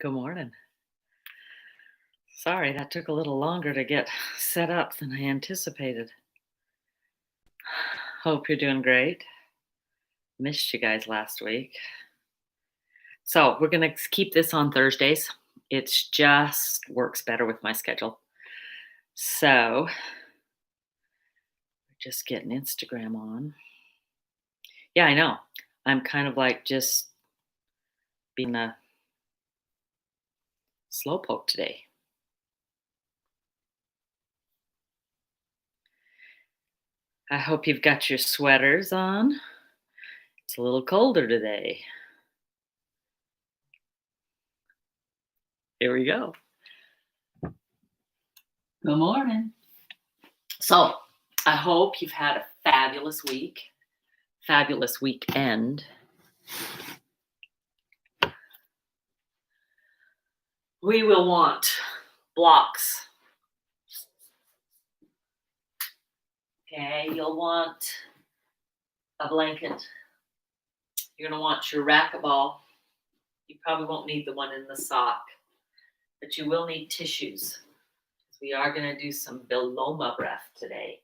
Good morning. Sorry, that took a little longer to get set up than I anticipated. Hope you're doing great. Missed you guys last week. So, we're going to keep this on Thursdays. It's just works better with my schedule. So, just getting Instagram on. Yeah, I know. I'm kind of like just being a slowpoke today. I hope you've got your sweaters on. It's a little colder today. Here we go. Good morning. So, I hope you've had a fabulous week, fabulous weekend. We will want blocks. Okay, you'll want a blanket. You're going to want your racquetball. You probably won't need the one in the sock, but you will need tissues. We are going to do some Viloma breath today.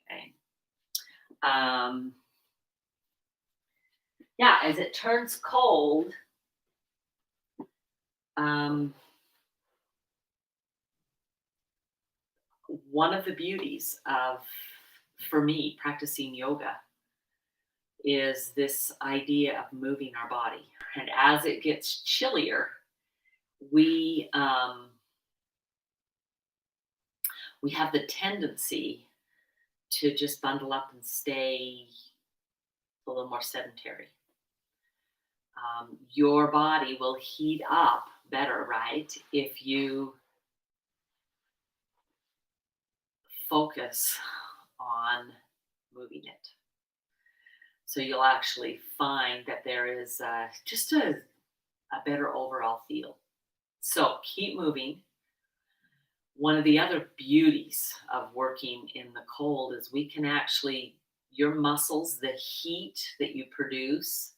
Okay. Yeah, as it turns cold, one of the beauties of, for me, practicing yoga is this idea of moving our body. And as it gets chillier, we have the tendency to just bundle up and stay a little more sedentary. Your body will heat up better, right, if you focus on moving it. So you'll actually find that there is just a better overall feel. So keep moving. One of the other beauties of working in the cold is we can actually, your muscles, the heat that you produce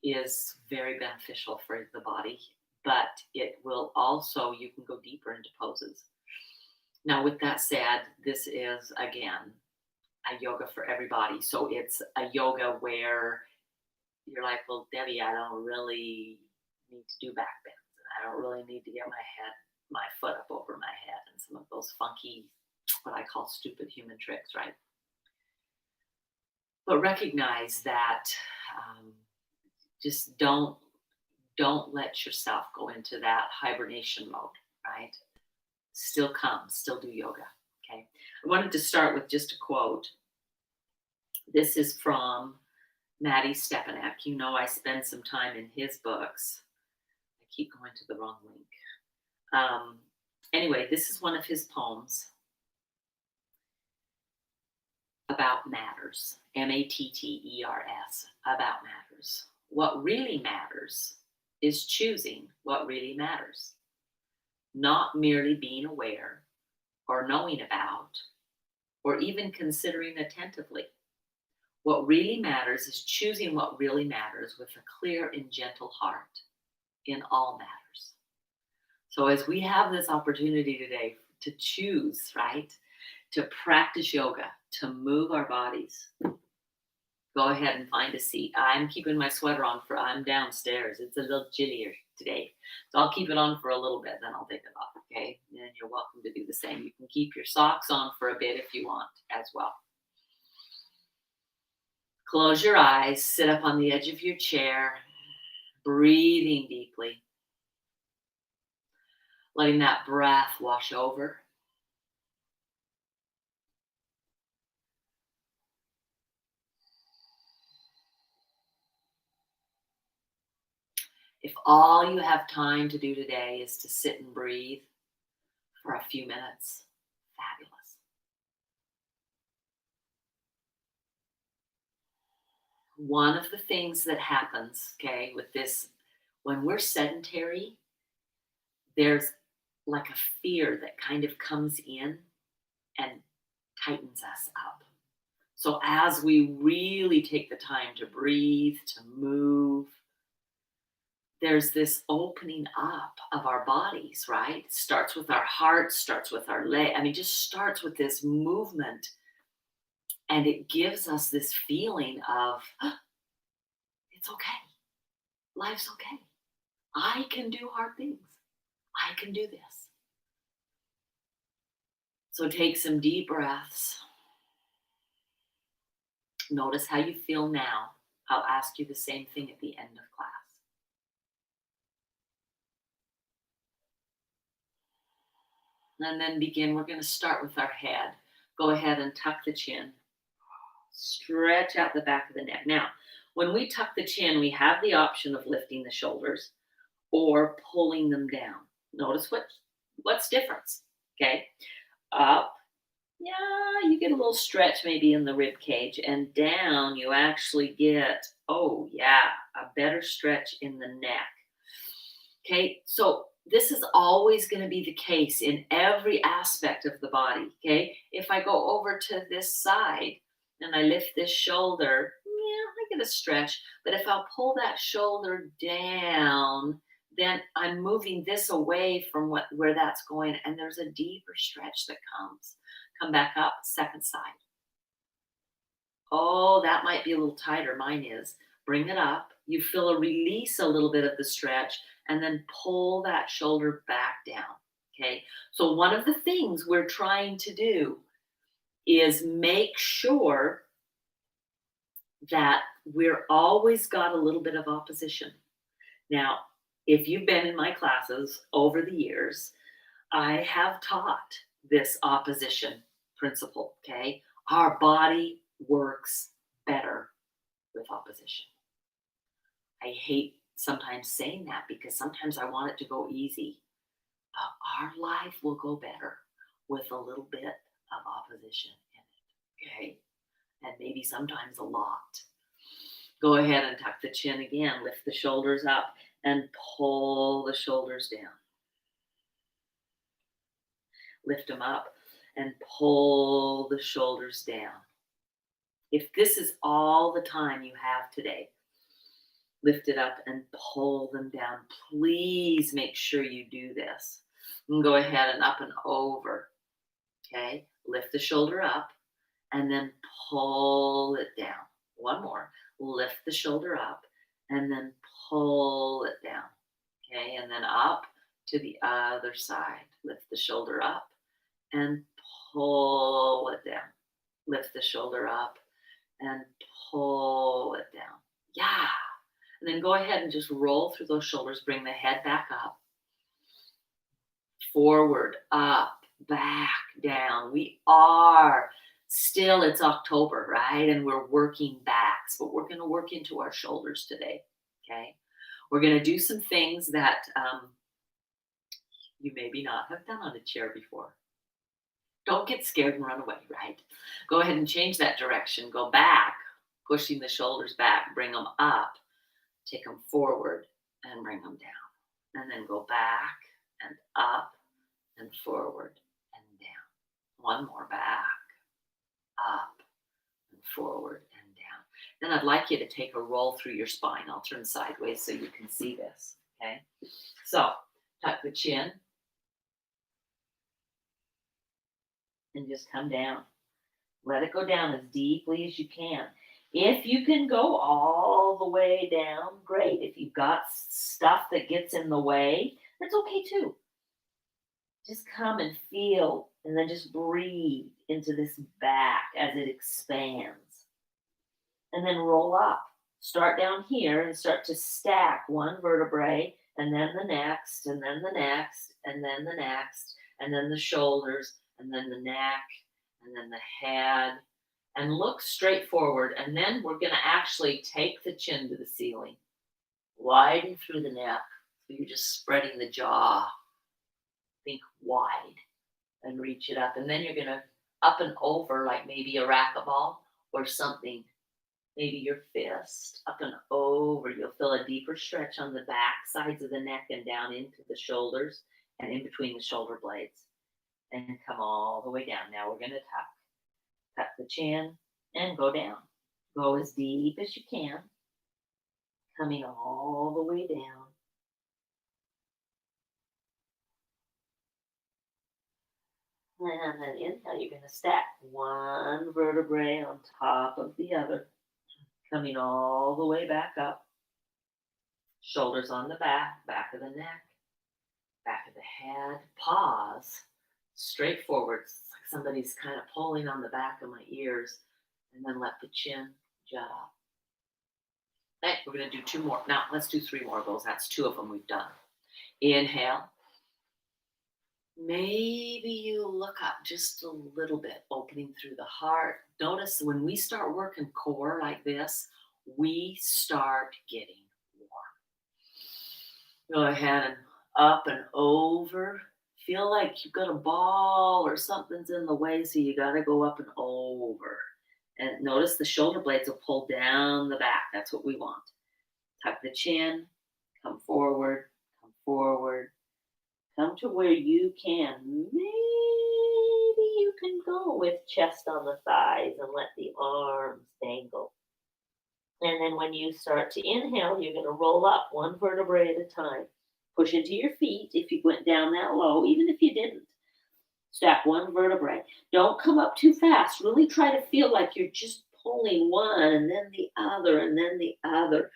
is very beneficial for the body, but it will also, you can go deeper into poses. Now, with that said, this is, again, a yoga for everybody. So it's a yoga where you're like, well, Debbie, I don't really need to do back bends. I don't really need to get my foot up over my head and some of those funky, what I call stupid human tricks, right? But recognize that just don't let yourself go into that hibernation mode, right? Still come, still do yoga. Okay. I wanted to start with just a quote. This is from Matty Stepanek. You know, I spend some time in his books. I keep going to the wrong link. Anyway, this is one of his poems about matters. Matters, about matters. What really matters is choosing what really matters, not merely being aware or knowing about or even considering attentively. What really matters is choosing what really matters with a clear and gentle heart in all matters. So as we have this opportunity today to choose, right, to practice yoga, to move our bodies, go ahead and find a seat. I'm keeping my sweater on I'm downstairs. It's a little chillier today. So I'll keep it on for a little bit, then I'll take it off, okay? And you're welcome to do the same. You can keep your socks on for a bit if you want as well. Close your eyes, sit up on the edge of your chair, breathing deeply, letting that breath wash over. If all you have time to do today is to sit and breathe for a few minutes, fabulous. One of the things that happens, okay, with this, when we're sedentary, there's like a fear that kind of comes in and tightens us up. So as we really take the time to breathe, to move, there's this opening up of our bodies, right? It starts with our heart, starts with our leg. I mean, just starts with this movement. And it gives us this feeling of, "Ah, it's okay. Life's okay. I can do hard things. I can do this." So take some deep breaths. Notice how you feel now. I'll ask you the same thing at the end of class. And then begin. We're going to start with our head. Go ahead and tuck the chin. Stretch out the back of the neck. Now, when we tuck the chin, we have the option of lifting the shoulders or pulling them down. Notice what's difference. Okay. Up, yeah, you get a little stretch maybe in the rib cage, and down you actually get, oh yeah, a better stretch in the neck. Okay, so this is always going to be the case in every aspect of the body. Okay, if I go over to this side and I lift this shoulder, yeah, I get a stretch. But if I'll pull that shoulder down, then I'm moving this away from where that's going, and there's a deeper stretch that comes. Come back up, second side. Oh, that might be a little tighter. Mine is. Bring it up. You feel a release a little bit of the stretch, and then pull that shoulder back down. Okay. So, one of the things we're trying to do is make sure that we're always got a little bit of opposition. Now, if you've been in my classes over the years, I have taught this opposition principle. Okay. Our body works better with opposition. I hate sometimes saying that because sometimes I want it to go easy, but our life will go better with a little bit of opposition in it. Okay. And maybe sometimes a lot. Go ahead and tuck the chin again, lift the shoulders up and pull the shoulders down. Lift them up and pull the shoulders down. If this is all the time you have today, lift it up and pull them down. Please make sure you do this. And go ahead and up and over. Okay. Lift the shoulder up and then pull it down. One more. Lift the shoulder up and then pull it down. Okay. And then up to the other side. Lift the shoulder up and pull it down. Lift the shoulder up and pull it down. Yeah. And then go ahead and just roll through those shoulders. Bring the head back up, forward, up, back, down. We are still, it's October, right? And we're working backs, but we're going to work into our shoulders today. Okay. We're going to do some things that you maybe not have done on a chair before. Don't get scared and run away, right? Go ahead and change that direction. Go back, pushing the shoulders back, bring them up, take them forward and bring them down. And then go back and up and forward and down. One more, back, up and forward and down. Then I'd like you to take a roll through your spine. I'll turn sideways so you can see this. Okay. So tuck the chin and just come down. Let it go down as deeply as you can. If you can go all the way down, great. If you've got stuff that gets in the way, that's okay too. Just come and feel, and then just breathe into this back as it expands. And then roll up. Start down here and start to stack one vertebrae, and then the next, and then the next, and then the next, and then the shoulders, and then the neck, and then the head, and look straight forward. And then we're going to actually take the chin to the ceiling, widen through the neck. So you're just spreading the jaw. Think wide and reach it up. And then you're going to up and over like maybe a racquetball or something. Maybe your fist up and over. You'll feel a deeper stretch on the back sides of the neck and down into the shoulders and in between the shoulder blades. And come all the way down. Now we're going to tuck the chin and go down. Go as deep as you can. Coming all the way down. And then inhale, you're going to stack one vertebrae on top of the other, coming all the way back up. Shoulders on the back, back of the neck, back of the head. Pause, straight forward. It's like somebody's kind of pulling on the back of my ears. And then let the chin jut up. Okay, we're going to do two more. Now, let's do three more of those. That's two of them we've done. Inhale. Maybe you look up just a little bit, opening through the heart. Notice when we start working core like this, we start getting warm. Go ahead and up and over. Feel like you've got a ball or something's in the way, so you got to go up and over. And notice the shoulder blades will pull down the back. That's what we want. Tuck the chin, come forward, come forward. Come to where you can. Maybe you can go with chest on the thighs and let the arms dangle. And then when you start to inhale, you're going to roll up one vertebrae at a time. Push into your feet if you went down that low, even if you didn't. Stack one vertebrae. Don't come up too fast. Really try to feel like you're just pulling one and then the other and then the other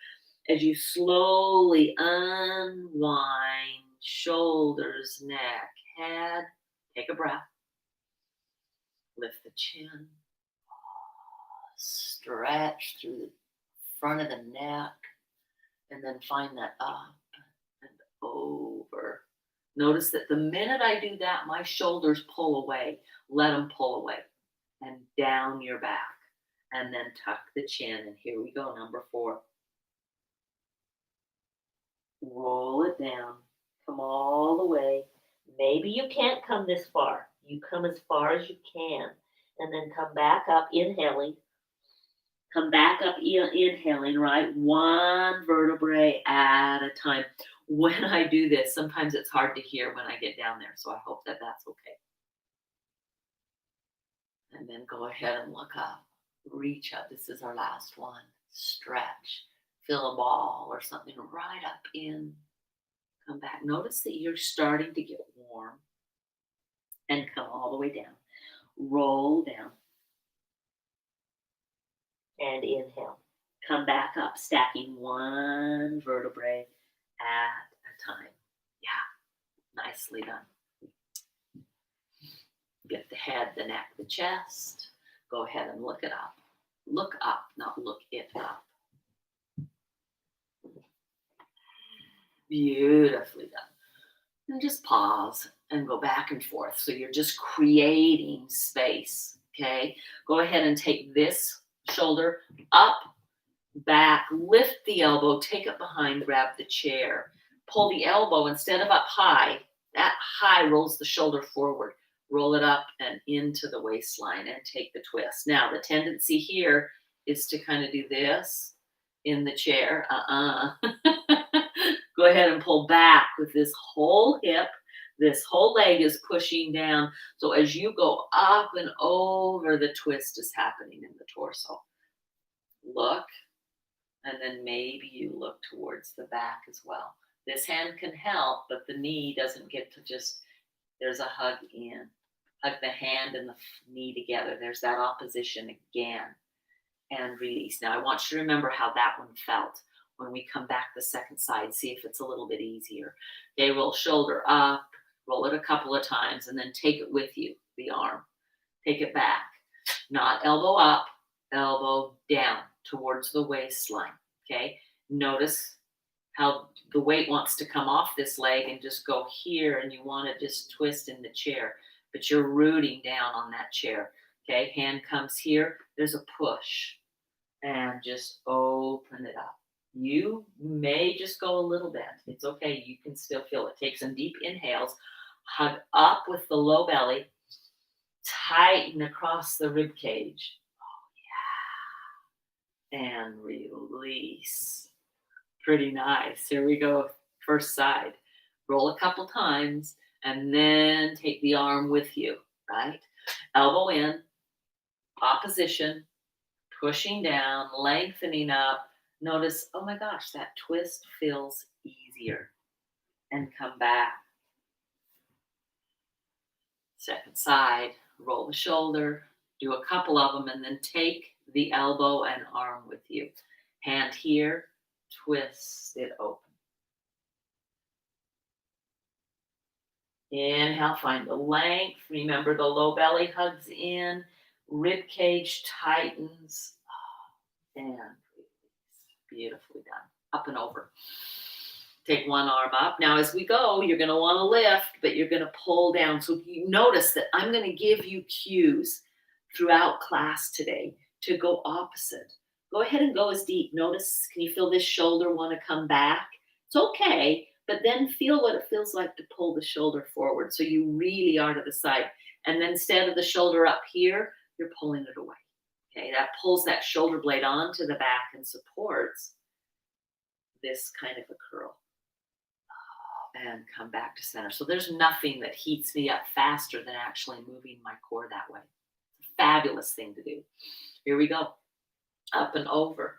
as you slowly unwind shoulders, neck, head. Take a breath. Lift the chin. Stretch through the front of the neck. And then find that up and over. Notice that the minute I do that, my shoulders pull away. Let them pull away. And down your back. And then tuck the chin. And here we go, number 4. Roll it down. Come all the way. Maybe you can't come this far. You come as far as you can. And then come back up, inhaling. Come back up, inhaling, right? One vertebrae at a time. When I do this, sometimes it's hard to hear when I get down there. So I hope that that's okay. And then go ahead and look up. Reach up. This is our last one. Stretch. Feel a ball or something right up in. Come back. Notice that you're starting to get warm. And come all the way down. Roll down. And inhale. Come back up, stacking one vertebrae at a time. Yeah, nicely done. Get the head, the neck, the chest. Go ahead and look it up. Look up, not look it up. Beautifully done. And just pause and go back and forth. So you're just creating space, okay? Go ahead and take this shoulder up, back, lift the elbow, take it behind, grab the chair. Pull the elbow instead of up high. That high rolls the shoulder forward. Roll it up and into the waistline and take the twist. Now, the tendency here is to kind of do this in the chair. Go ahead and pull back with this whole hip. This whole leg is pushing down. So as you go up and over, the twist is happening in the torso. Look, and then maybe you look towards the back as well. This hand can help, but the knee doesn't get to just, there's a hug in. Hug the hand and the knee together. There's that opposition again. And release. Now I want you to remember how that one felt. When we come back the second side, see if it's a little bit easier. Okay, roll shoulder up, roll it a couple of times, and then take it with you, the arm. Take it back. Not elbow up, elbow down towards the waistline. Okay, notice how the weight wants to come off this leg and just go here, and you want to just twist in the chair, but you're rooting down on that chair. Okay, hand comes here, there's a push, and just open it up. You may just go a little bit. It's okay. You can still feel it. Take some deep inhales. Hug up with the low belly. Tighten across the rib cage. Oh, yeah. And release. Pretty nice. Here we go. First side. Roll a couple times and then take the arm with you, right? Elbow in. Opposition. Pushing down. Lengthening up. Notice, oh my gosh, that twist feels easier. And come back. Second side, roll the shoulder, do a couple of them, and then take the elbow and arm with you. Hand here, twist it open. Inhale, find the length. Remember the low belly hugs in, rib cage tightens, and release. Beautifully done. Up and over. Take one arm up. Now, as we go, you're going to want to lift, but you're going to pull down. So you notice that I'm going to give you cues throughout class today to go opposite. Go ahead and go as deep. Notice, can you feel this shoulder want to come back? It's okay, but then feel what it feels like to pull the shoulder forward. So you really are to the side. And then instead of the shoulder up here, you're pulling it away. Okay, that pulls that shoulder blade onto the back and supports this kind of a curl. And come back to center. So there's nothing that heats me up faster than actually moving my core that way. Fabulous thing to do. Here we go. Up and over.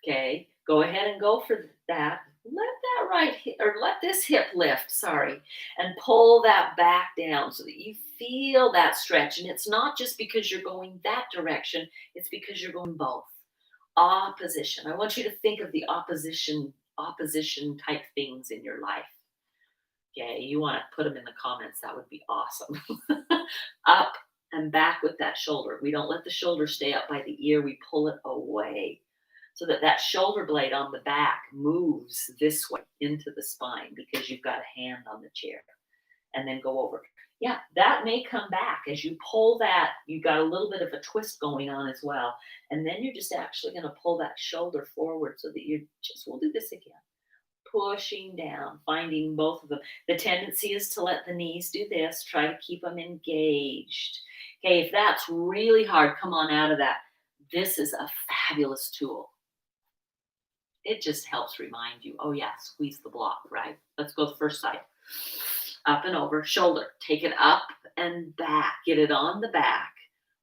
Okay, go ahead and go for that. Let that right hip, or let this hip lift, sorry, and pull that back down so that you feel that stretch. And it's not just because you're going that direction, it's because you're going both. Opposition. I want you to think of the opposition type things in your life. Okay, you want to put them in the comments. That would be awesome. Up and back with that shoulder. We don't let the shoulder stay up by the ear. We pull it away so that that shoulder blade on the back moves this way into the spine because you've got a hand on the chair. And then go over. Yeah, that may come back. As you pull that, you've got a little bit of a twist going on as well. And then you're just actually going to pull that shoulder forward so that we'll do this again. Pushing down, finding both of them. The tendency is to let the knees do this, try to keep them engaged. Okay, if that's really hard, come on out of that. This is a fabulous tool. It just helps remind you, oh yeah, squeeze the block, right? Let's go the first side. Up and over, shoulder. Take it up and back. Get it on the back,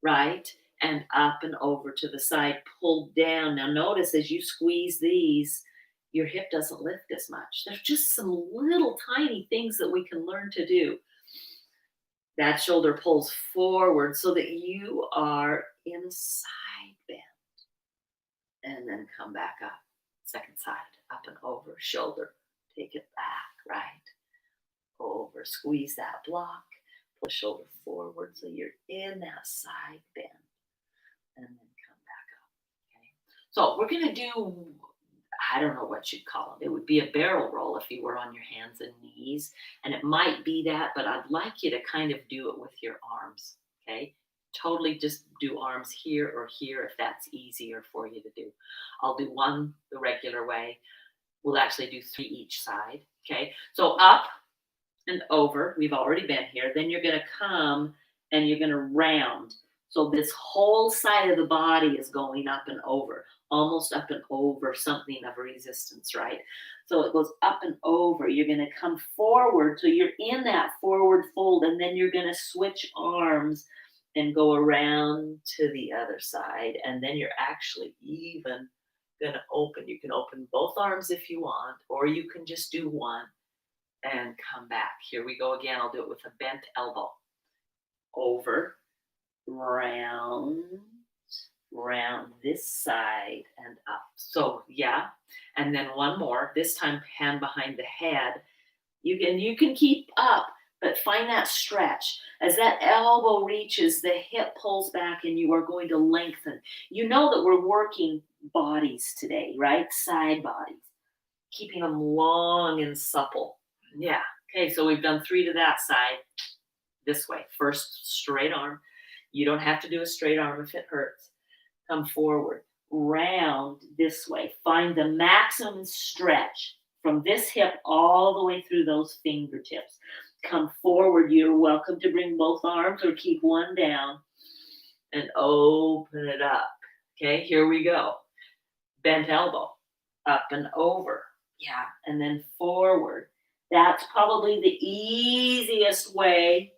right? And up and over to the side, pull down. Now notice as you squeeze these, your hip doesn't lift as much. There's just some little tiny things that we can learn to do. That shoulder pulls forward so that you are in a side bend. And then come back up. Second side, up and over, shoulder. Take it back, right? Over, squeeze that block. Pull the shoulder forward so you're in that side bend. And then come back up, okay? So we're going to do, I don't know what you'd call it. It would be a barrel roll if you were on your hands and knees. And it might be that, but I'd like you to kind of do it with your arms, okay? Totally just do arms here or here if that's easier for you to do. I'll do one the regular way. We'll actually do 3 each side, okay? So up and over. We've already been here. Then you're going to come and you're going to round. So this whole side of the body is going up and over, almost up and over, something of a resistance, right? So it goes up and over. You're going to come forward. So you're in that forward fold, and then you're going to switch arms and go around to the other side. And then you're actually even going to open. You can open both arms if you want, or you can just do one and come back. Here we go again. I'll do it with a bent elbow. Over, round this side and up. So yeah, and then one more. This time, hand behind the head. You can keep up, but find that stretch. As that elbow reaches, the hip pulls back, and you are going to lengthen. You know that we're working bodies today, right? Side bodies, keeping them long and supple. Yeah. Okay, so we've done 3 to that side. This way. First, straight arm. You don't have to do a straight arm if it hurts. Come forward. Round this way. Find the maximum stretch from this hip all the way through those fingertips. Come forward. You're welcome to bring both arms or keep one down and open it up. Okay, here we go. Bent elbow. Up and over. Yeah, and then forward. That's probably the easiest way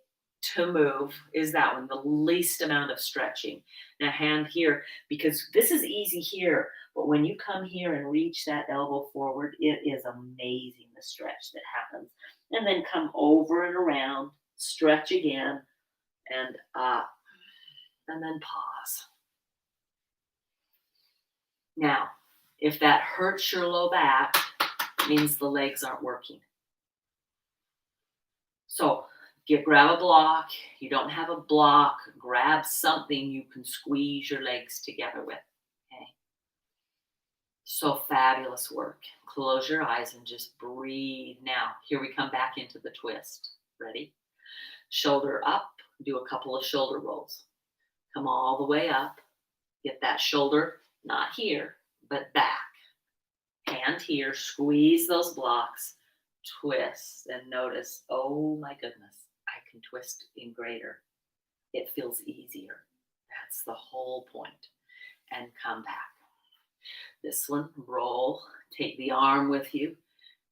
to move, is that one, the least amount of stretching. Now hand here, because this is easy here, but when you come here and reach that elbow forward, it is amazing the stretch that happens. And then come over and around, stretch again, and up, and then pause. Now, if that hurts your low back, it means the legs aren't working. So grab a block. You don't have a block, grab something you can squeeze your legs together with. Okay. So fabulous work. Close your eyes and just breathe. Now, here we come back into the twist. Ready? Shoulder up. Do a couple of shoulder rolls. Come all the way up. Get that shoulder, not here, but back. Hand here. Squeeze those blocks. Twist and notice, oh my goodness, I can twist in greater. It feels easier. That's the whole point. And come back. This one, roll. Take the arm with you.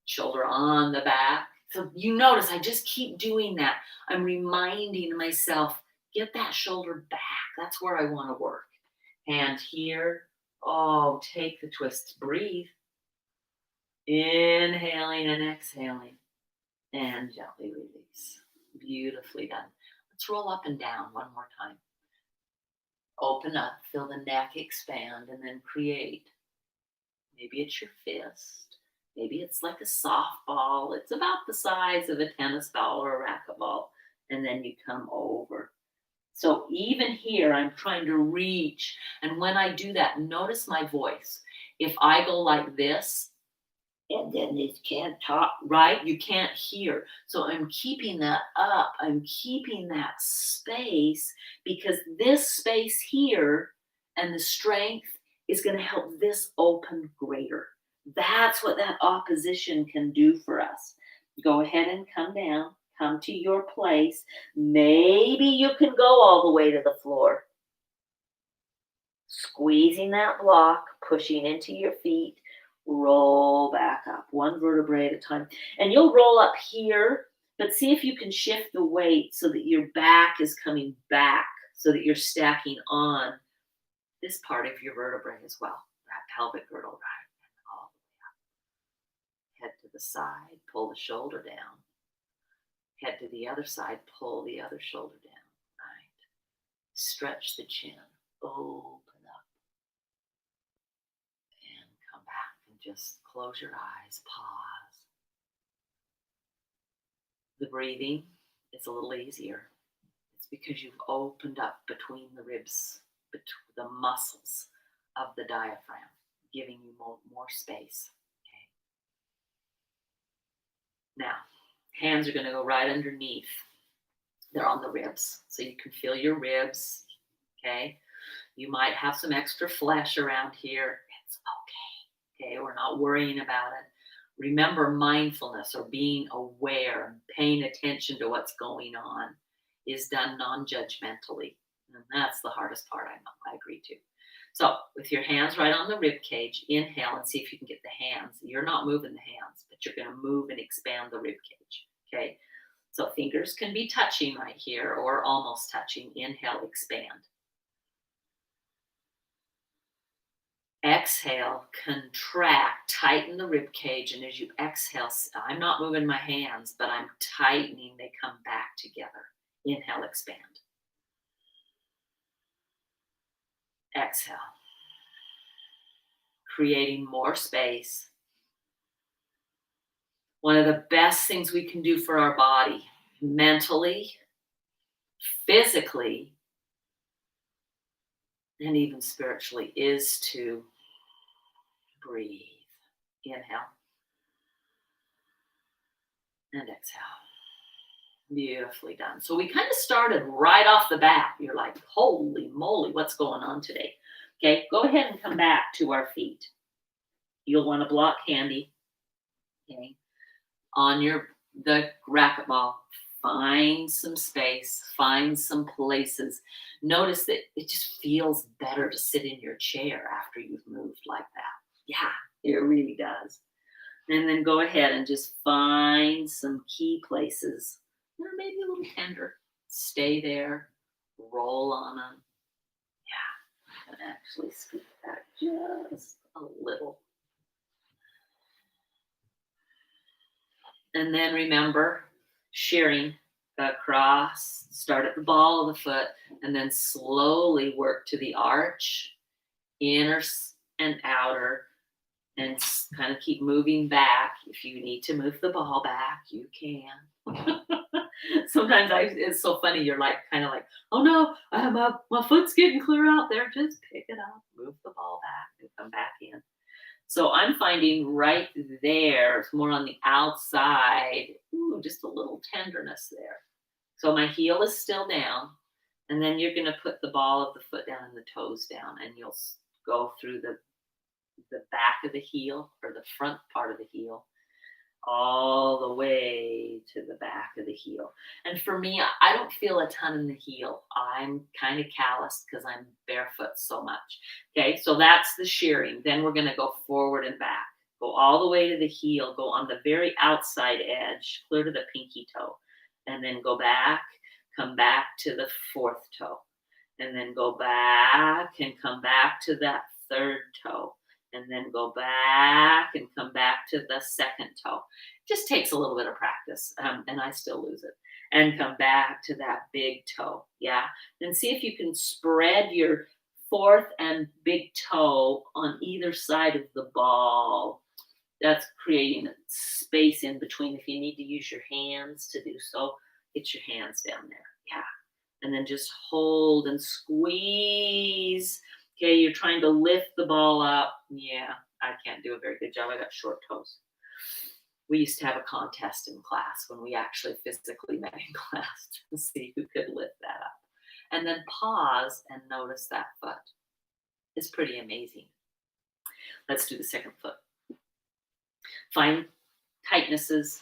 Shoulder on the back. So you notice I just keep doing that. I'm reminding myself, get that shoulder back. That's where I want to work. Hand here. Oh, take the twist. Breathe. Inhaling and exhaling. And gently release. Beautifully done. Let's roll up and down one more time. Open up, feel the neck expand, and then create. Maybe it's your fist. Maybe it's like a softball. It's about the size of a tennis ball or a racquetball. And then you come over. So even here, I'm trying to reach. And when I do that, notice my voice. If I go like this, and then you can't talk, right? You can't hear. So I'm keeping that up. I'm keeping that space because this space here and the strength is going to help this open greater. That's what that opposition can do for us. Go ahead and come down. Come to your place. Maybe you can go all the way to the floor. Squeezing that block, pushing into your feet. Roll back up, one vertebrae at a time. And you'll roll up here, but see if you can shift the weight so that your back is coming back, so that you're stacking on this part of your vertebrae as well, that pelvic girdle, right? And all the way up. Head to the side, pull the shoulder down. Head to the other side, pull the other shoulder down, right? Stretch the chin, open up. Just close your eyes, pause. The breathing is a little easier. It's because you've opened up between the ribs, between the muscles of the diaphragm, giving you more space. Okay. Now, hands are going to go right underneath. They're on the ribs, so you can feel your ribs. Okay. You might have some extra flesh around here. It's okay. Okay, we're not worrying about it. Remember, mindfulness or being aware and paying attention to what's going on is done non-judgmentally. And that's the hardest part, I agree to. So with your hands right on the rib cage, inhale and see if you can get the hands. You're not moving the hands, but you're going to move and expand the rib cage. Okay, so fingers can be touching right here or almost touching. Inhale, expand. Exhale, contract, tighten the rib cage, and as you exhale, I'm not moving my hands, but I'm tightening, they come back together. Inhale, expand. Exhale, creating more space. One of the best things we can do for our body, mentally, physically, and even spiritually, is to breathe. Inhale. And exhale. Beautifully done. So we kind of started right off the bat. You're like, holy moly, what's going on today? Okay, go ahead and come back to our feet. You'll want to block handy. Okay. On the racquetball, find some space, find some places. Notice that it just feels better to sit in your chair after you've moved like that. Yeah, it really does. And then go ahead and just find some key places. Maybe a little tender. Stay there. Roll on them. Yeah, I can actually scoop back just a little. And then remember, sharing across, start at the ball of the foot, and then slowly work to the arch, inner and outer, and kind of keep moving back. If you need to move the ball back, you can. Sometimes it's so funny. You're like, kind of like, oh no, my foot's getting clear out there. Just pick it up, move the ball back, and come back in. So I'm finding right there, it's more on the outside, ooh, just a little tenderness there. So my heel is still down, and then you're going to put the ball of the foot down and the toes down, and you'll go through the back of the heel or the front part of the heel all the way to the back of the heel. And for me, I don't feel a ton in the heel. I'm kind of calloused because I'm barefoot so much. Okay, so that's the shearing. Then we're going to go forward and back. Go all the way to the heel, go on the very outside edge, clear to the pinky toe, and then go back, come back to the fourth toe, and then go back and come back to that third toe, and then go back and come back to the second toe. It just takes a little bit of practice, and I still lose it. And come back to that big toe, yeah? Then see if you can spread your fourth and big toe on either side of the ball. That's creating space in between. If you need to use your hands to do so, get your hands down there, yeah. And then just hold and squeeze. Okay, you're trying to lift the ball up. Yeah, I can't do a very good job. I got short toes. We used to have a contest in class when we actually physically met in class to see who could lift that up. And then pause and notice that foot. It's pretty amazing. Let's do the second foot. Find tightnesses.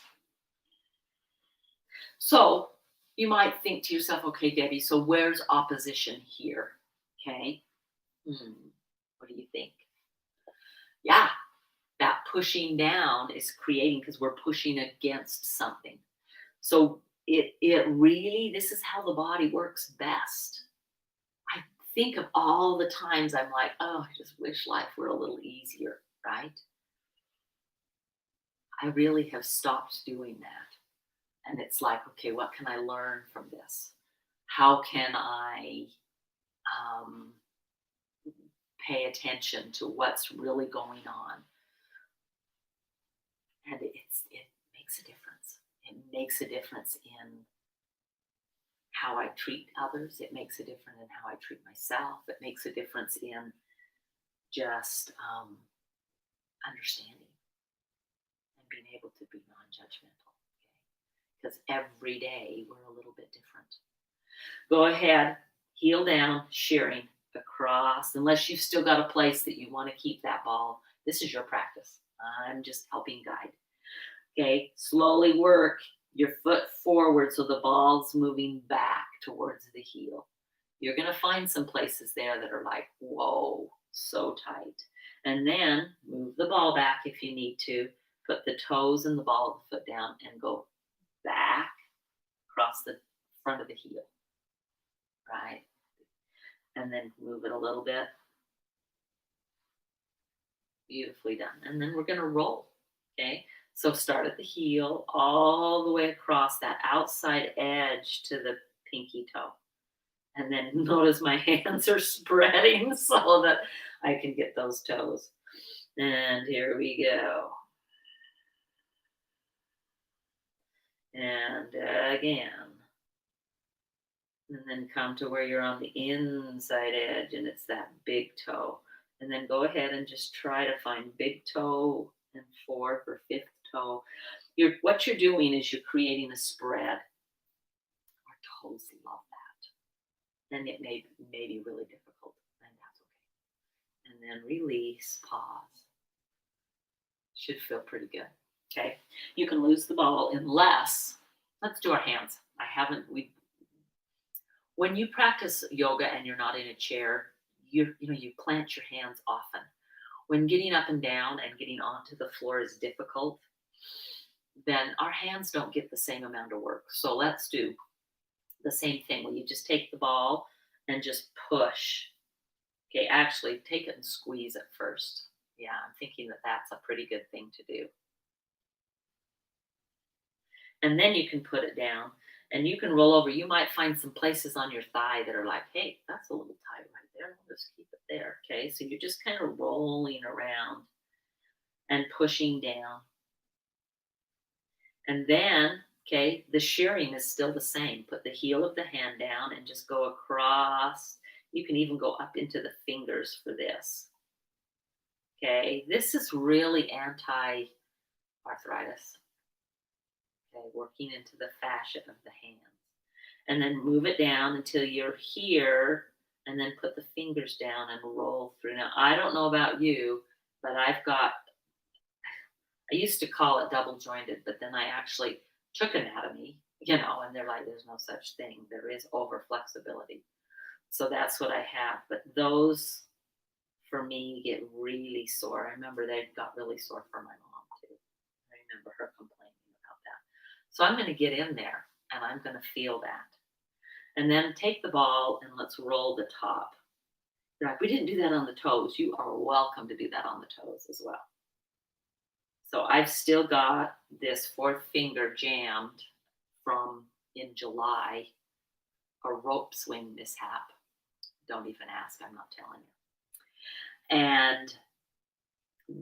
So you might think to yourself, okay, Debbie, so where's opposition here? Okay. What do you think? Yeah, that pushing down is creating because we're pushing against something. So it really, this is how the body works best. I think of all the times I'm like, oh, I just wish life were a little easier, right? I really have stopped doing that. And it's like, okay, what can I learn from this? How can I pay attention to what's really going on? And it makes a difference. It makes a difference in how I treat others. It makes a difference in how I treat myself. It makes a difference in just understanding and being able to be non-judgmental. Okay? Because every day we're a little bit different. Go ahead, heel down, shearing across. Unless you've still got a place that you want to keep that ball, this is your practice. I'm just helping guide. Okay, slowly work your foot forward so the ball's moving back towards the heel. You're going to find some places there that are like, whoa, so tight. And then move the ball back if you need to. Put the toes and the ball of the foot down and go back across the front of the heel. Right? And then move it a little bit. Beautifully done. And then we're going to roll. Okay. So start at the heel all the way across that outside edge to the pinky toe. And then notice my hands are spreading so that I can get those toes. And here we go. And again. And then come to where you're on the inside edge and it's that big toe. And then go ahead and just try to find big toe and fourth or fifth toe. What you're doing is you're creating a spread. Our toes love that. And it may be really difficult, and that's okay. And then release, pause. Should feel pretty good. Okay. You can lose the ball unless, let's do our hands. When you practice yoga and you're not in a chair, you plant your hands often. When getting up and down and getting onto the floor is difficult, then our hands don't get the same amount of work. So let's do the same thing where you just take the ball and just push. Okay, actually take it and squeeze it first. Yeah, I'm thinking that that's a pretty good thing to do. And then you can put it down And you can roll over. You might find some places on your thigh that are like, hey, that's a little tight right there. I'll just keep it there. Okay. So you're just kind of rolling around and pushing down. And then, okay, the shearing is still the same. Put the heel of the hand down and just go across. You can even go up into the fingers for this. Okay. This is really anti arthritis. Okay. Working into the fascia of the hand. And then move it down until you're here, and then put the fingers down and roll through. Now, I don't know about you, but I used to call it double jointed, but then I actually took anatomy, and they're like, there's no such thing. There is over flexibility. So that's what I have. But those, for me, get really sore. I remember they got really sore for my mom, too. I remember her complaining about that. So I'm going to get in there, and I'm going to feel that. And then take the ball and let's roll the top. Like, we didn't do that on the toes. You are welcome to do that on the toes as well. So I've still got this fourth finger jammed from in July, a rope swing mishap. Don't even ask, I'm not telling you. And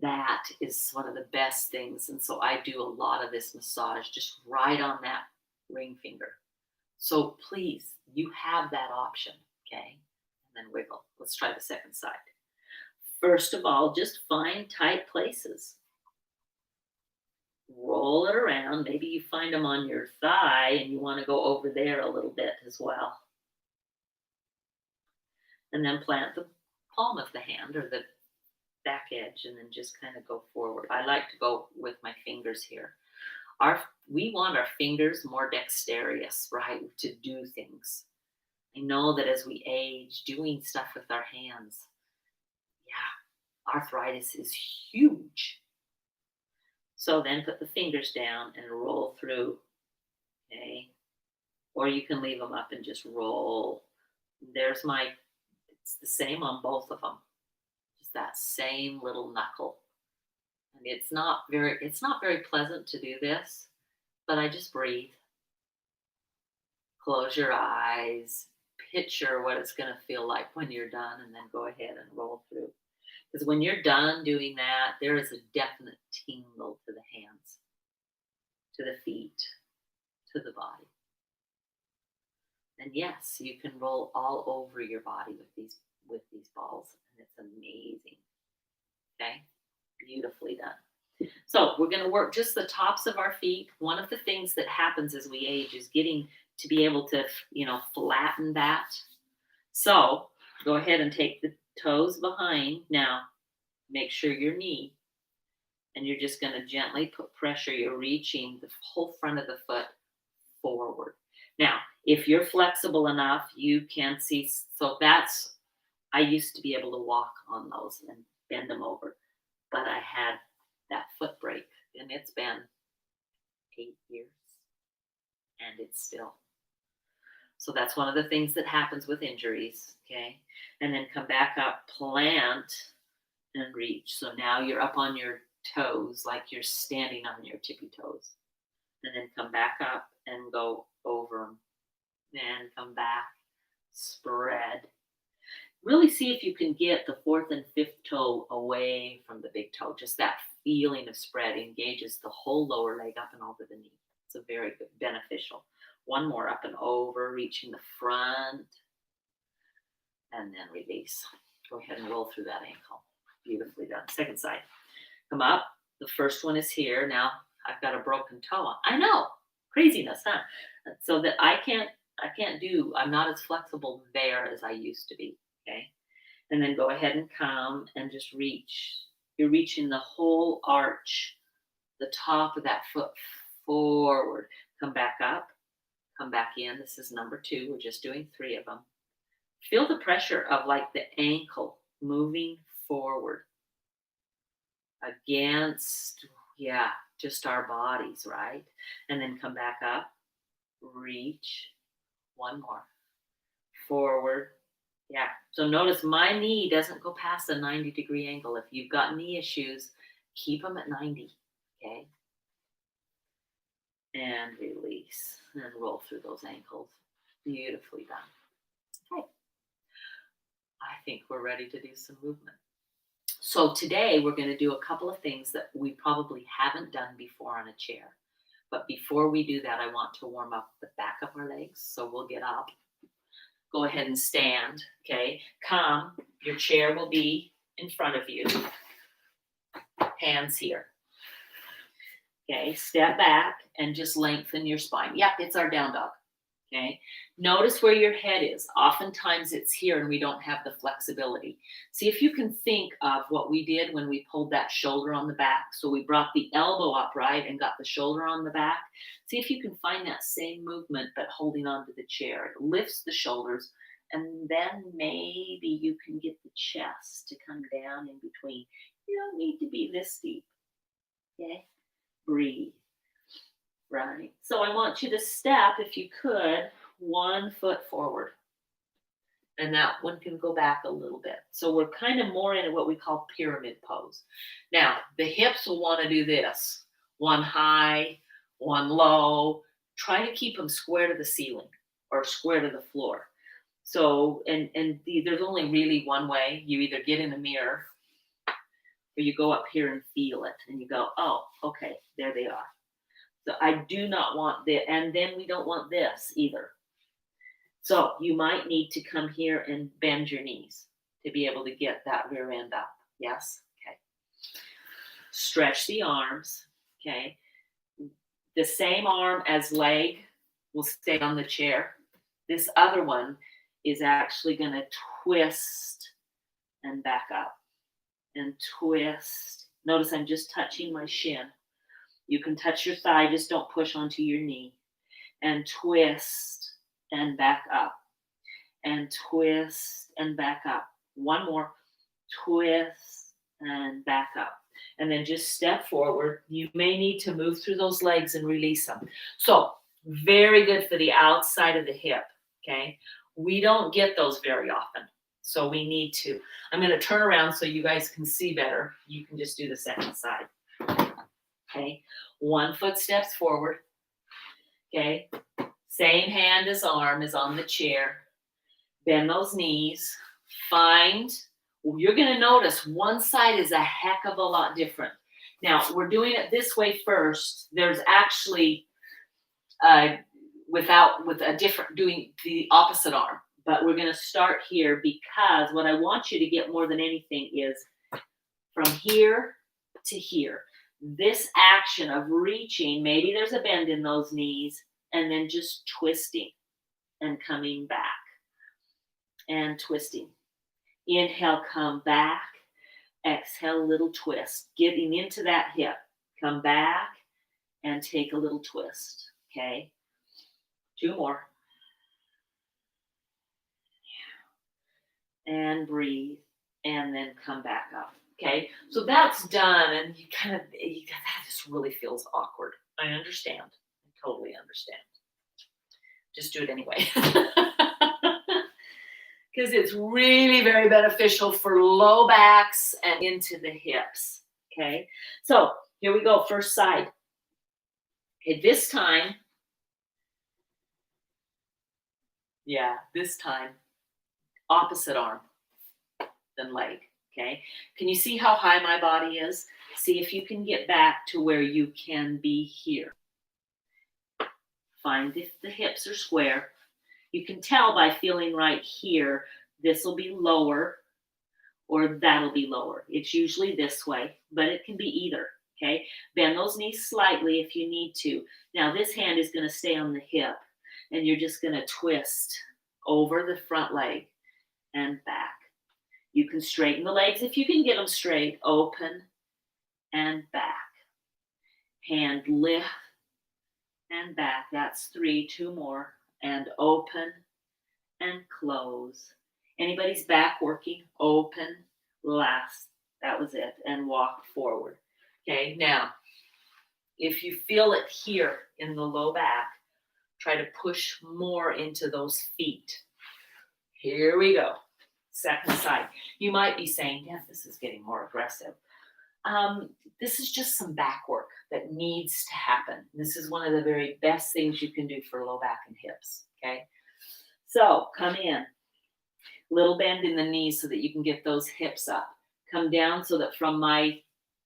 that is one of the best things. And so I do a lot of this massage just right on that ring finger. So please, you have that option, okay? And then wiggle. Let's try the second side. First of all, just find tight places. Roll it around. Maybe you find them on your thigh and you want to go over there a little bit as well. And then plant the palm of the hand or the back edge and then just kind of go forward. I like to go with my fingers here. We want our fingers more dexterous, right, to do things. I know that as we age, doing stuff with our hands, yeah, arthritis is huge. So then put the fingers down and roll through, okay? Or you can leave them up and just roll. It's the same on both of them. Just that same little knuckle. And it's not very pleasant to do this, but I just breathe. Close your eyes, picture what it's going to feel like when you're done, and then go ahead and roll through. Because when you're done doing that, there is a definite tingle to the hands, to the feet, to the body. And yes, you can roll all over your body with these balls, and it's amazing. Okay? Beautifully done. So we're going to work just the tops of our feet. One of the things that happens as we age is getting to be able to, flatten that. So go ahead and take the toes behind. Now, make sure your knee, and you're just going to gently put pressure. You're reaching the whole front of the foot forward. Now, if you're flexible enough, you can see. So I used to be able to walk on those and bend them over, but I had that foot break, and it's been 8 years, and it's still. So that's one of the things that happens with injuries, okay? And then come back up, plant, and reach. So now you're up on your toes, like you're standing on your tippy toes. And then come back up and go over them. And come back, spread. Really see if you can get the fourth and fifth toe away from the big toe. Just that feeling of spread engages the whole lower leg up and over the knee. It's a very good, beneficial. One more, up and over, reaching the front, and then release. Go ahead and roll through that ankle. Beautifully done. Second side. Come up. The first one is here. Now I've got a broken toe. I know. Craziness, huh? So that I'm not as flexible there as I used to be. Okay. And then go ahead and come and just reach. You're reaching the whole arch, the top of that foot forward. Come back up. Come back in. This is number 2. We're just doing 3 of them. Feel the pressure of like the ankle moving forward against, just our bodies, right? And then come back up, reach, one more, forward. Yeah. So notice my knee doesn't go past a 90-degree angle. If you've got knee issues, keep them at 90, okay? and release, and roll through those ankles. Beautifully done. Okay. I think we're ready to do some movement. So today we're going to do a couple of things that we probably haven't done before on a chair. But before we do that, I want to warm up the back of our legs. So we'll get up. Go ahead and stand, okay? Come. Your chair will be in front of you. Hands here. Okay, step back and just lengthen your spine. Yep, it's our down dog. Okay, notice where your head is. Oftentimes it's here and we don't have the flexibility. See if you can think of what we did when we pulled that shoulder on the back. So we brought the elbow upright and got the shoulder on the back. See if you can find that same movement but holding onto the chair. It lifts the shoulders and then maybe you can get the chest to come down in between. You don't need to be this deep. Okay, breathe. Right. So I want you to step, if you could, 1 foot forward. And that one can go back a little bit. So we're kind of more in what we call pyramid pose. Now, the hips will want to do this. One high, one low. Try to keep them square to the ceiling or square to the floor. So, there's only really one way. You either get in a mirror or you go up here and feel it. And you go, oh, okay, there they are. So I do not want this, and then we don't want this either. So you might need to come here and bend your knees to be able to get that rear end up. Yes? Okay. Stretch the arms. Okay. The same arm as leg will stay on the chair. This other one is actually going to twist and back up and twist. Notice I'm just touching my shin. You can touch your thigh, just don't push onto your knee. And twist and back up. And twist and back up. One more. Twist and back up. And then just step forward. You may need to move through those legs and release them. So, very good for the outside of the hip. Okay? We don't get those very often. So we need to. I'm going to turn around so you guys can see better. You can just do the second side. Okay, 1 foot steps forward. Okay, same hand as arm is on the chair. Bend those knees. You're going to notice one side is a heck of a lot different. Now, we're doing it this way first. There's actually, doing the opposite arm. But we're going to start here because what I want you to get more than anything is from here to here. This action of reaching, maybe there's a bend in those knees, and then just twisting and coming back and twisting. Inhale, come back. Exhale, little twist. Getting into that hip. Come back and take a little twist. Okay. 2 more. And breathe. And then come back up. Okay, so that's done, and that just really feels awkward. I understand. I totally understand. Just do it anyway. Because it's really very beneficial for low backs and into the hips. Okay, so here we go, first side. Okay, this time, opposite arm than leg. Okay, can you see how high my body is? See if you can get back to where you can be here. Find if the hips are square. You can tell by feeling right here, this will be lower or that'll be lower. It's usually this way, but it can be either. Okay, bend those knees slightly if you need to. Now this hand is going to stay on the hip and you're just going to twist over the front leg and back. You can straighten the legs if you can get them straight. Open and back. Hand lift and back. That's 3. 2 more. And open and close. Anybody's back working? Open. Last. That was it. And walk forward. Okay, now, if you feel it here in the low back, try to push more into those feet. Here we go. Second side. You might be saying, yeah, this is getting more aggressive. This is just some back work that needs to happen. This is one of the very best things you can do for low back and hips. Okay. So come in, little bend in the knees so that you can get those hips up. Come down so that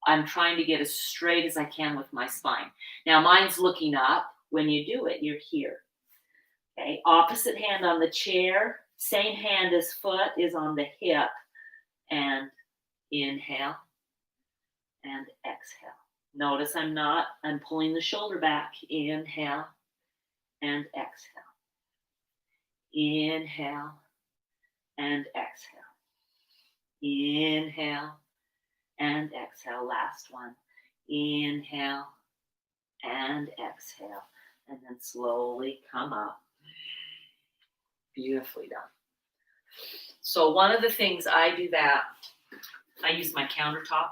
I'm trying to get as straight as I can with my spine. Now mine's looking up. When you do it, you're here. Okay. Opposite hand on the chair, same hand as foot is on the hip, and inhale and exhale. Notice I'm pulling the shoulder back. Inhale and exhale. Inhale and exhale. Inhale and exhale. Last one. Inhale and exhale. And then slowly come up. Beautifully done. So one of the things I use my countertop.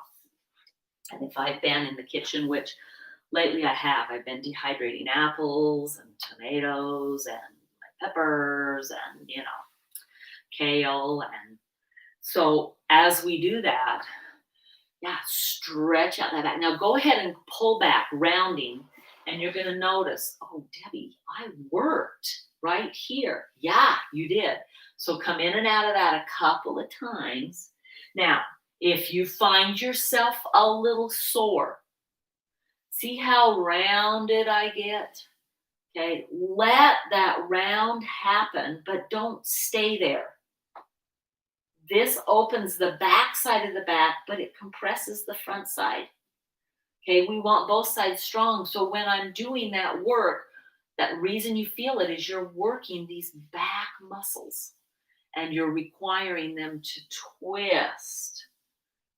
And if I've been in the kitchen, which lately I've been dehydrating apples and tomatoes and peppers and, kale. And so as we do that, stretch out that back. Now go ahead and pull back, rounding, and you're going to notice, oh, Debbie, I worked right here. Yeah, you did. So come in and out of that a couple of times. Now, if you find yourself a little sore, see how rounded I get? Okay, let that round happen, but don't stay there. This opens the back side of the back, but it compresses the front side. Okay, we want both sides strong. So when I'm doing that work, that reason you feel it is you're working these back muscles and you're requiring them to twist.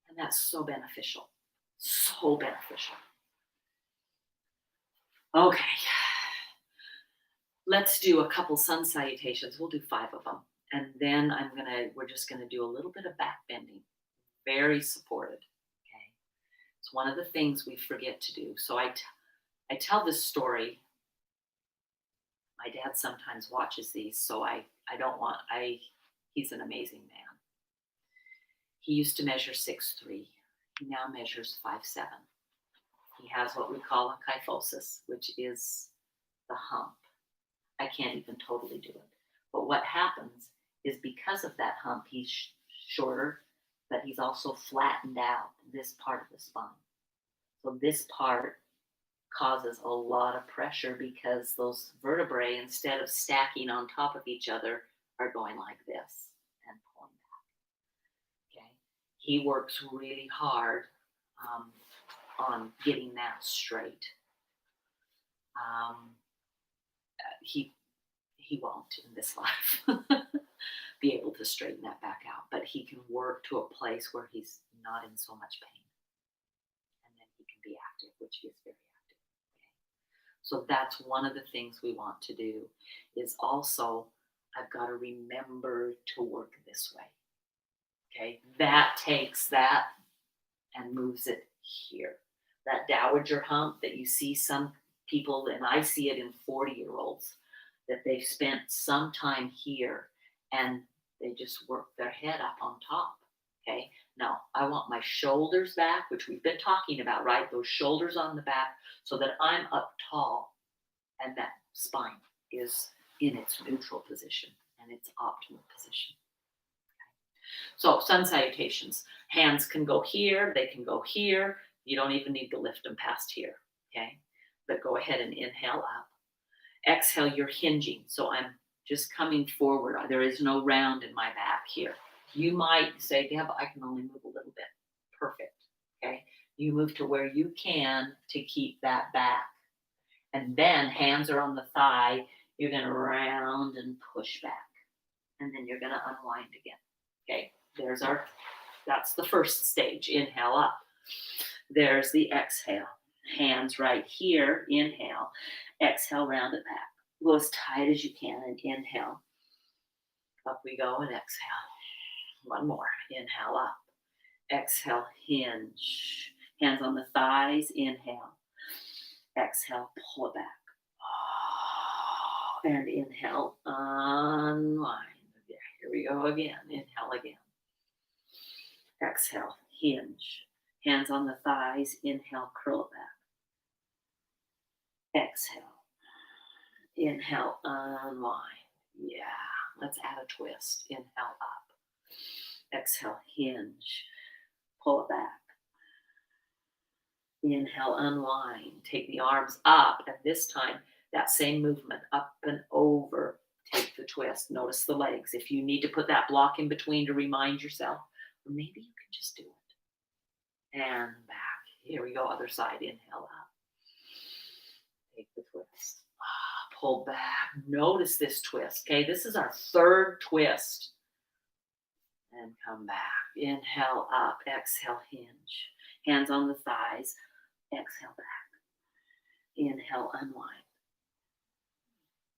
And that's so beneficial. So beneficial. Okay. Let's do a couple sun salutations. We'll do 5 of them. And then we're just gonna do a little bit of back bending. Very supported. Okay. It's one of the things we forget to do. So I tell this story. My dad sometimes watches these, so he's an amazing man. He used to measure 6'3". He now measures 5'7". He has what we call a kyphosis, which is the hump. I can't even totally do it. But what happens is because of that hump, he's shorter, but he's also flattened out this part of the spine. So this part causes a lot of pressure because those vertebrae, instead of stacking on top of each other, are going like this and pulling back. Okay, he works really hard on getting that straight. He won't in this life be able to straighten that back out, but he can work to a place where he's not in so much pain, and then he can be active, which he is very active. Okay. So that's one of the things we want to do is also, I've got to remember to work this way. Okay, that takes that and moves it here. That dowager hump that you see some people, and I see it in 40-year-olds, that they've spent some time here and they just work their head up on top. Okay, now I want my shoulders back, which we've been talking about, right? Those shoulders on the back so that I'm up tall and that spine is in its neutral position and its optimal position. So sun salutations, hands can go here, they can go here. You don't even need to lift them past here, okay? But go ahead and inhale up. Exhale, you're hinging. So I'm just coming forward. There is no round in my back here. You might say, Deb, I can only move a little bit. Perfect, okay? You move to where you can to keep that back. And then hands are on the thigh. You're gonna round and push back. And then you're gonna unwind again, okay? That's the first stage, inhale up. There's the exhale. Hands right here, inhale. Exhale, round it back. Go as tight as you can and inhale. Up we go and exhale. One more, inhale up. Exhale, hinge. Hands on the thighs, inhale. Exhale, pull it back. And inhale, unwind. Here we go again, inhale again. Exhale, hinge. Hands on the thighs. Inhale, curl it back. Exhale. Inhale, unwind. Yeah. Let's add a twist. Inhale up. Exhale, hinge. Pull it back. Inhale, unwind. Take the arms up. And this time, that same movement, up and over. Take the twist. Notice the legs. If you need to put that block in between to remind yourself, or maybe you can just do it. And back. Here we go. Other side. Inhale up. Take the twist. Pull back. Notice this twist. Okay, this is our third twist. And come back. Inhale up. Exhale, hinge. Hands on the thighs. Exhale back. Inhale, unwind.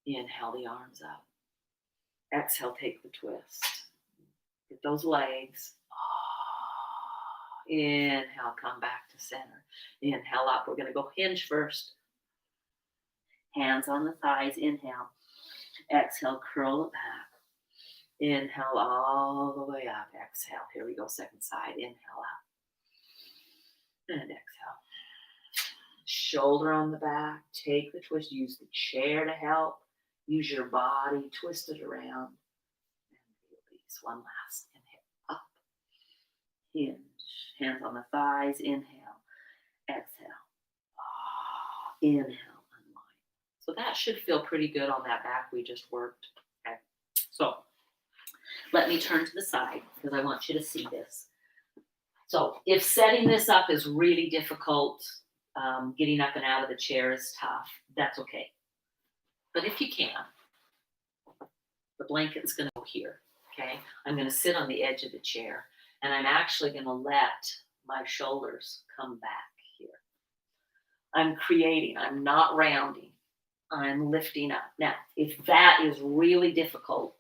Inhale the arms up. Exhale, take the twist. Get those legs. Inhale, come back to center. Inhale up. We're going to go hinge first. Hands on the thighs. Inhale. Exhale, curl it back. Inhale all the way up. Exhale. Here we go. Second side. Inhale up. And exhale. Shoulder on the back. Take the twist. Use the chair to help. Use your body. Twist it around. And release. One last. Inhale. Up. Hinge. Hands on the thighs. Inhale. Exhale. Inhale. So that should feel pretty good on that back we just worked. Okay. So let me turn to the side because I want you to see this. So if setting this up is really difficult, getting up and out of the chair is tough, that's okay. But if you can, the blanket's going to go here. Okay. I'm going to sit on the edge of the chair and I'm actually going to let my shoulders come back here. I'm creating, I'm not rounding. I'm lifting up. Now, if that is really difficult,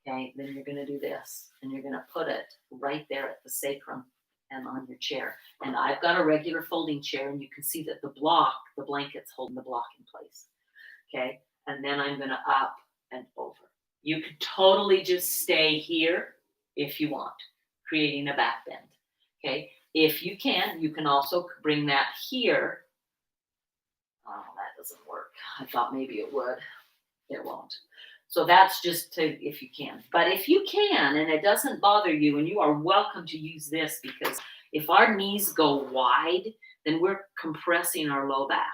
okay, then you're going to do this. And you're going to put it right there at the sacrum and on your chair. And I've got a regular folding chair, and you can see that the blanket's holding the block in place. Okay, and then I'm going to up and over. You could totally just stay here if you want, creating a back bend. Okay, if you can also bring that here. Oh, that doesn't work. I thought maybe it would. It won't. So that's just to, if you can. But if you can, and it doesn't bother you, and you are welcome to use this, because if our knees go wide, then we're compressing our low back.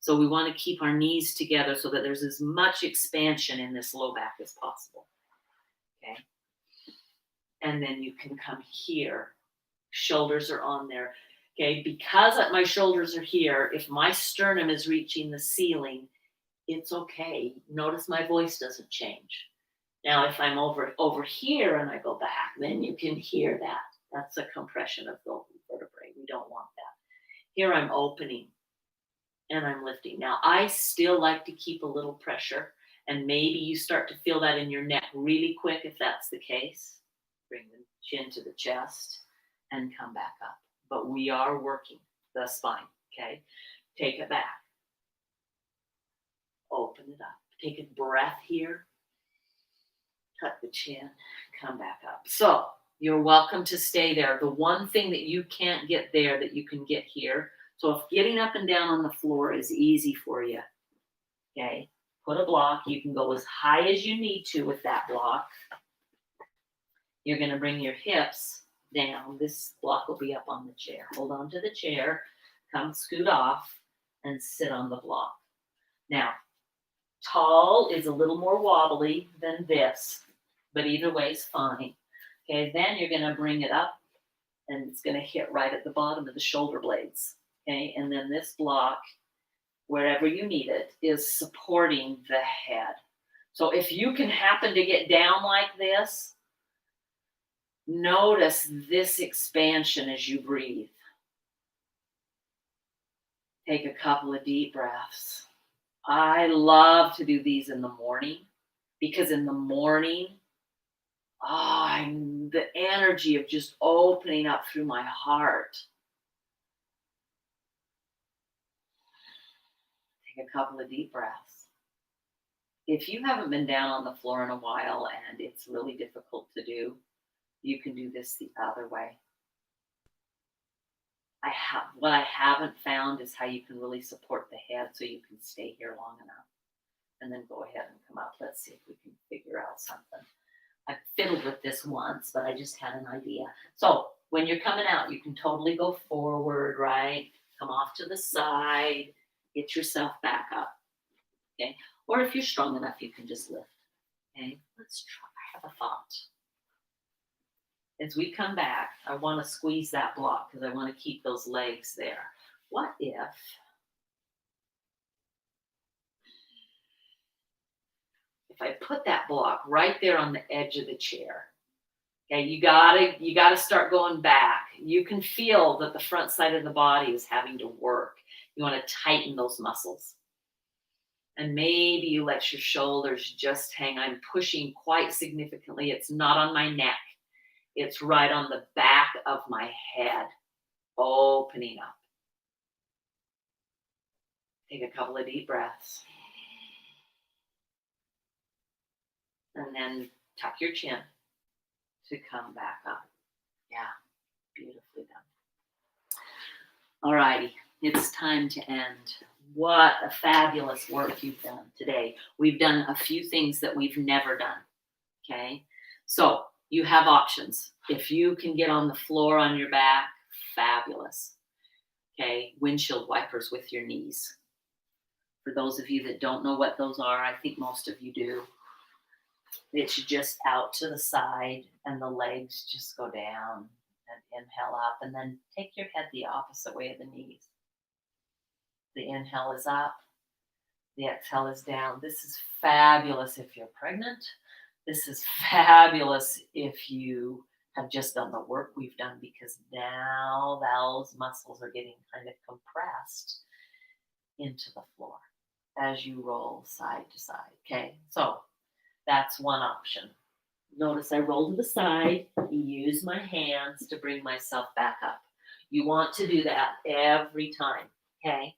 So we want to keep our knees together so that there's as much expansion in this low back as possible. Okay. And then you can come here. Shoulders are on there. Okay, because my shoulders are here, if my sternum is reaching the ceiling, it's okay. Notice my voice doesn't change. Now, if I'm over here and I go back, then you can hear that. That's a compression of the vertebrae. We don't want that. Here I'm opening and I'm lifting. Now, I still like to keep a little pressure, and maybe you start to feel that in your neck really quick if that's the case. Bring the chin to the chest and come back up. But we are working the spine, okay? Take it back. Open it up. Take a breath here. Tuck the chin. Come back up. So you're welcome to stay there. The one thing that you can't get there that you can get here. So if getting up and down on the floor is easy for you, okay, put a block. You can go as high as you need to with that block. You're going to bring your hips down. This block will be up on the chair. Hold on to the chair, come scoot off, and sit on the block. Now, tall is a little more wobbly than this, but either way is fine. Okay, then you're going to bring it up, and it's going to hit right at the bottom of the shoulder blades. Okay, and then this block, wherever you need it, is supporting the head. So if you can happen to get down like this, notice this expansion as you breathe. Take a couple of deep breaths. I love to do these in the morning, because in the morning, the energy of just opening up through my heart. Take a couple of deep breaths. If you haven't been down on the floor in a while and it's really difficult to do, you can do this the other way. What I haven't found is how you can really support the head so you can stay here long enough. And then go ahead and come up. Let's see if we can figure out something. I fiddled with this once, but I just had an idea. So when you're coming out, you can totally go forward, right? Come off to the side, get yourself back up. Okay. Or if you're strong enough, you can just lift. Okay. Let's try. I have a thought. As we come back, I want to squeeze that block because I want to keep those legs there. What if I put that block right there on the edge of the chair? Okay, you gotta start going back. You can feel that the front side of the body is having to work. You want to tighten those muscles. And maybe you let your shoulders just hang. I'm pushing quite significantly. It's not on my neck. It's right on the back of my head, opening up. Take a couple of deep breaths. And then tuck your chin to come back up. Yeah, beautifully done. All righty, it's time to end. What a fabulous work you've done today. We've done a few things that we've never done, okay? So you have options. If you can get on the floor on your back, fabulous. Okay, windshield wipers with your knees. For those of you that don't know what those are, I think most of you do. It's just out to the side and the legs just go down and inhale up, and then take your head the opposite way of the knees. The inhale is up, the exhale is down. This is fabulous if you're pregnant. This is fabulous if you have just done the work we've done, because now those muscles are getting kind of compressed into the floor as you roll side to side. Okay, so that's one option. Notice I roll to the side, use my hands to bring myself back up. You want to do that every time, okay?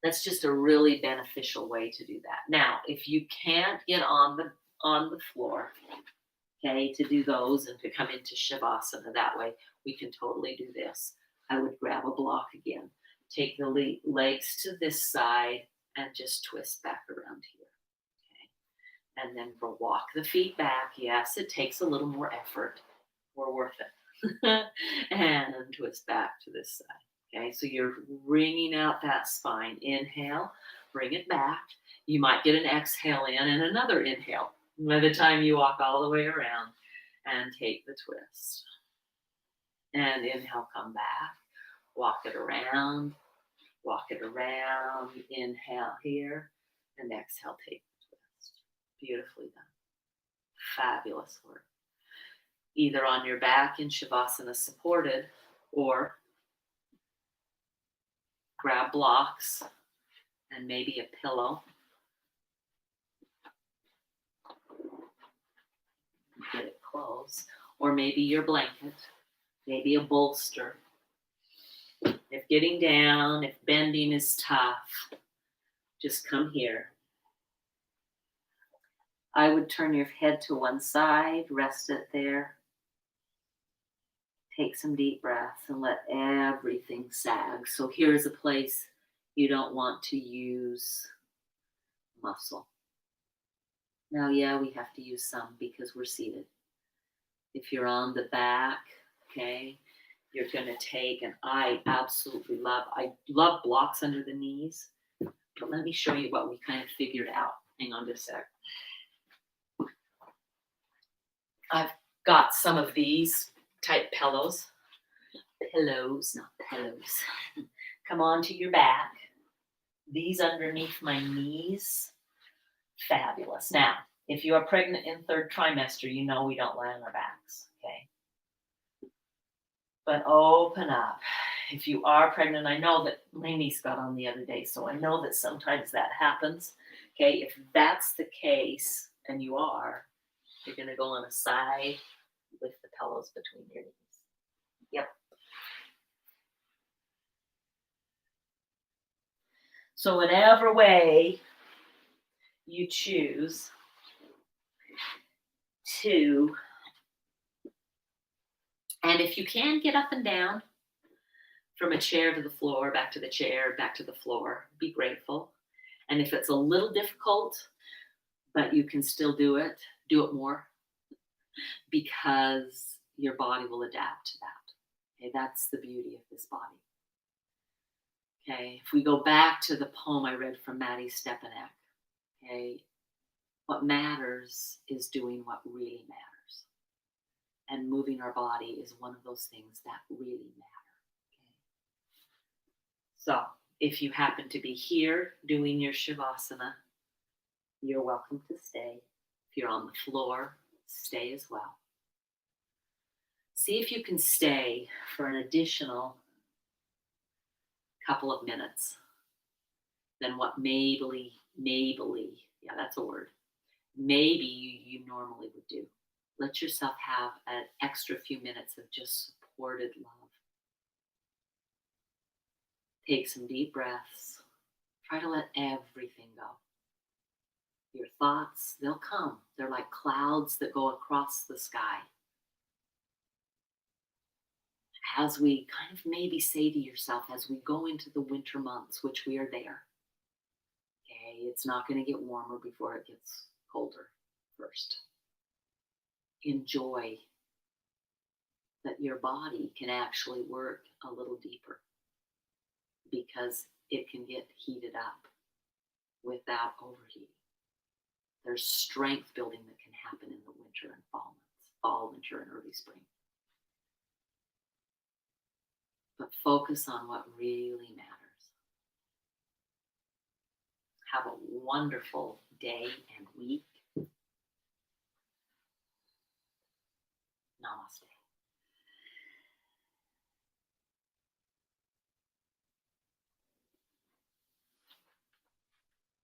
That's just a really beneficial way to do that. Now, if you can't get on the floor, okay, to do those and to come into Shavasana that way, we can totally do this. I would grab a block again, take the legs to this side and just twist back around here. And then walk the feet back. Yes, it takes a little more effort. We're worth it. And twist back to this side. Okay, so you're wringing out that spine. Inhale, bring it back. You might get an exhale in and another inhale by the time you walk all the way around, and take the twist. And inhale, come back. Walk it around. Walk it around. Inhale here. And exhale, take beautifully done. Fabulous work. Either on your back in Shavasana supported, or grab blocks and maybe a pillow. Get it close. Or maybe your blanket, maybe a bolster. If getting down, if bending is tough, just come here. I would turn your head to one side, rest it there. Take some deep breaths and let everything sag. So here's a place you don't want to use muscle. Now, yeah, we have to use some because we're seated. If you're on the back, okay, you're going to take, and I love blocks under the knees. But let me show you what we kind of figured out. Hang on just a sec. I've got some of these type pillows, not pillows. Come onto your back. These underneath my knees, fabulous. Now, if you are pregnant in third trimester, you know we don't lie on our backs, okay? But open up. If you are pregnant, I know that my niece got on the other day, so I know that sometimes that happens, okay? If that's the case, and you are, you're going to go on a side with the pillows between your knees. Yep. So whatever way you choose to, and if you can get up and down, from a chair to the floor, back to the chair, back to the floor. Be grateful. And if it's a little difficult, but you can still do it more because your body will adapt to that. Okay, that's the beauty of this body. Okay, if we go back to the poem I read from Maddie Stepanek, okay, what matters is doing what really matters. And moving our body is one of those things that really matter. Okay. So if you happen to be here doing your Shavasana, you're welcome to stay. If you're on the floor, stay as well. See if you can stay for an additional couple of minutes than what maybe, yeah, that's a word, maybe you normally would do. Let yourself have an extra few minutes of just supported love. Take some deep breaths. Try to let everything go. Your thoughts, they'll come. They're like clouds that go across the sky. As we kind of maybe say to yourself, as we go into the winter months, which we are there, okay, it's not going to get warmer before it gets colder first. Enjoy that your body can actually work a little deeper because it can get heated up without overheating. There's strength building that can happen in the winter and fall, winter, and early spring. But focus on what really matters. Have a wonderful day and week. Namaste.